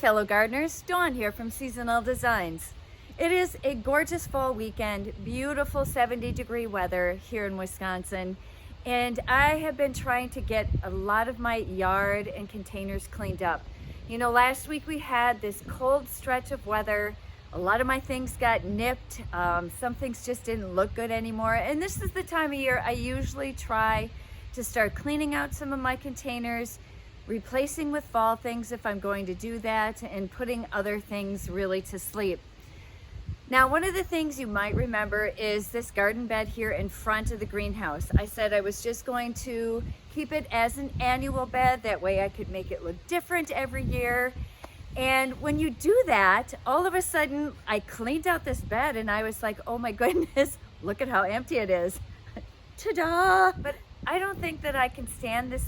fellow gardeners, Dawn here from Seasonal Designs. It is a gorgeous fall weekend, beautiful 70-degree weather here in Wisconsin, and I have been trying to get a lot of my yard and containers cleaned up. You know, last week we had this cold stretch of weather. A lot of my things got nipped. Some things just didn't look good anymore, and this is the time of year I usually try to start cleaning out some of my containers, replacing with fall things if I'm going to do that, and putting other things really to sleep. Now, one of the things you might remember is this garden bed here in front of the greenhouse. I said I was just going to keep it as an annual bed. That way I could make it look different every year. And when you do that, all of a sudden I cleaned out this bed and I was like, oh my goodness, look at how empty it is. Ta-da! But I don't think that I can stand this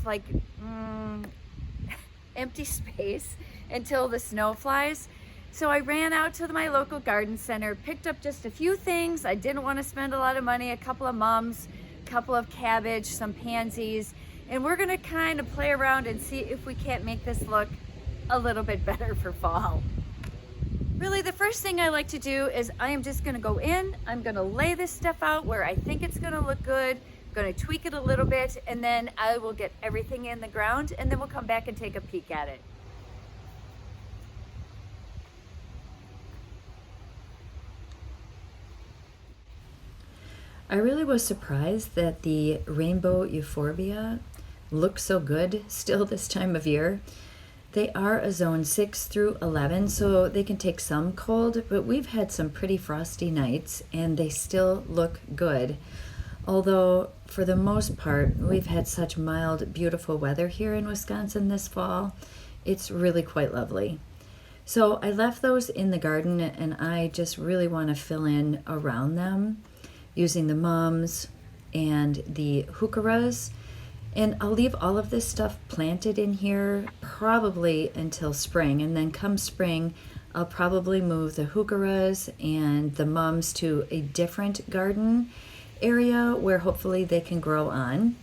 empty space until the snow flies. So I ran out to my local garden center, picked up just a few things. I didn't want to spend a lot of money, a couple of mums, a couple of cabbage, some pansies, and we're gonna kind of play around and see if we can't make this look a little bit better for fall. Really, the first thing I like to do is I am just gonna go in, I'm gonna lay this stuff out where I think it's gonna look good, I'm gonna tweak it a little bit, and then I will get everything in the ground, and then we'll come back and take a peek at it. I really was surprised that the rainbow euphorbia looks so good still this time of year. They are a zone 6 through 11, so they can take some cold, but we've had some pretty frosty nights and they still look good. Although for the most part, we've had such mild, beautiful weather here in Wisconsin this fall. It's really quite lovely. So I left those in the garden and I just really want to fill in around them using the mums and the heucheras. And I'll leave all of this stuff planted in here probably until spring. And then come spring, I'll probably move the heucheras and the mums to a different garden area where hopefully they can grow on.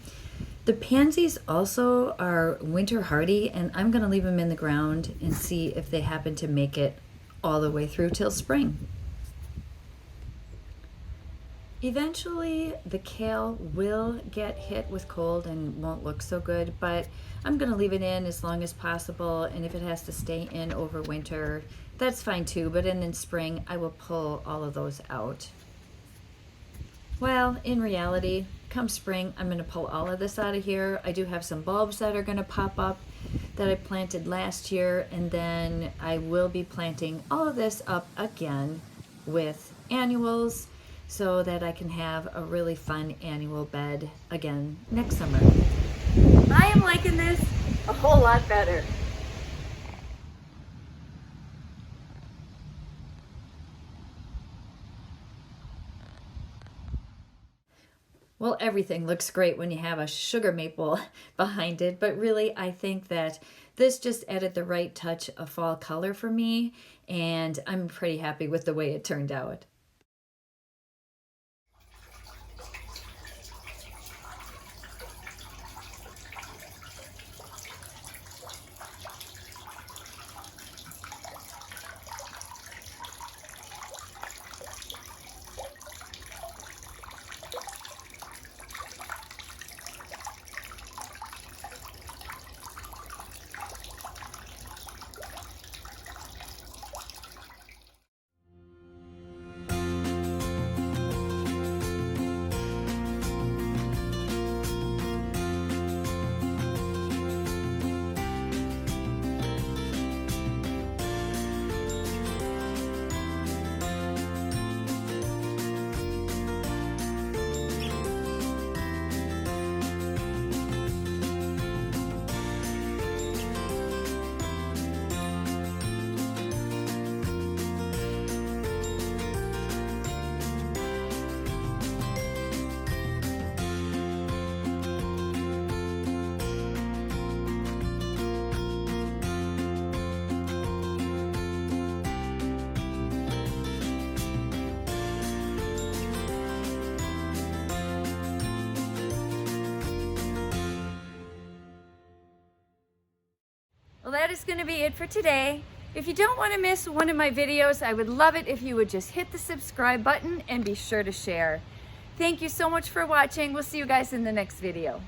The pansies also are winter hardy, and I'm going to leave them in the ground and see if they happen to make it all the way through till spring. Eventually, the kale will get hit with cold and won't look so good, but I'm going to leave it in as long as possible, and if it has to stay in over winter, that's fine too, but in spring, I will pull all of those out. Well, in reality, come spring, I'm going to pull all of this out of here. I do have some bulbs that are going to pop up that I planted last year, and then I will be planting all of this up again with annuals, so that I can have a really fun annual bed again next summer. I am liking this a whole lot better. Well, everything looks great when you have a sugar maple behind it, but really I think that this just added the right touch of fall color for me, and I'm pretty happy with the way it turned out. Well, that is going to be it for today. If you don't want to miss one of my videos, I would love it if you would just hit the subscribe button and be sure to share. Thank you so much for watching. We'll see you guys in the next video.